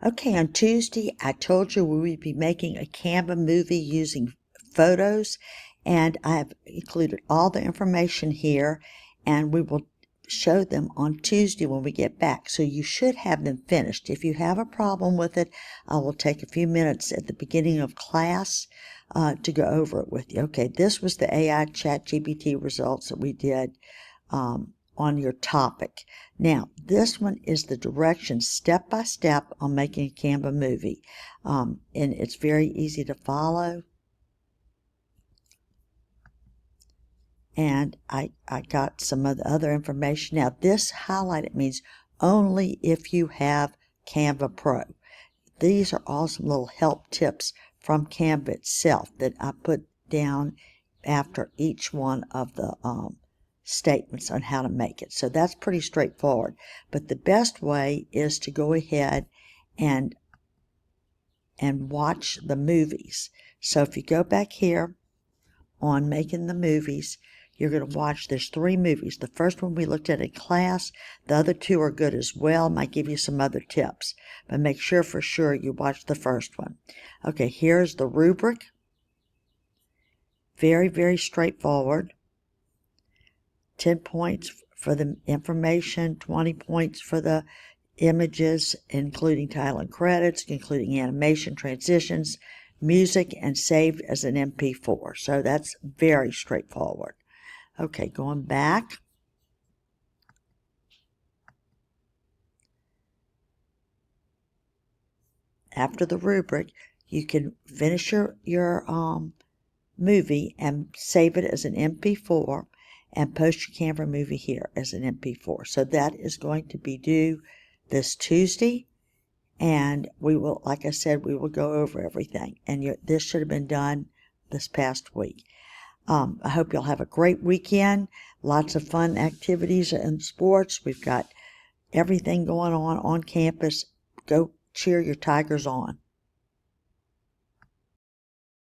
Okay, on Tuesday, I told you we would be making a Canva movie using photos, and I have included all the information here, and we will show them on Tuesday when we get back. So you should have them finished. If you have a problem with it, I will take a few minutes at the beginning of class to go over it with you. Okay, this was the AI Chat GPT results that we did on your topic. Now, this one is the directions step by step on making a Canva movie. And it's very easy to follow. And I got some of the other information. Now, this highlighted means only if you have Canva Pro. These are all some little help tips from Canva itself that I put down after each one of the statements on how to make it. So that's pretty straightforward. But the best way is to go ahead and watch the movies. So if you go back here on making the movies, you're going to watch, there's 3 movies. The first one we looked at in class. The other 2 are good as well. Might give you some other tips. But make sure for sure you watch the first one. Okay, here's the rubric. Very, very straightforward. 10 points for the information, 20 points for the images, including title and credits, including animation, transitions, music, and saved as an MP4. So that's very straightforward. Okay, going back. After the rubric, you can finish your movie and save it as an MP4 and post your Canva movie here as an MP4. So that is going to be due this Tuesday, and we will, like I said, we will go over everything. And this should have been done this past week. I hope you'll have a great weekend. Lots of fun activities and sports. We've got everything going on campus. Go cheer your Tigers on.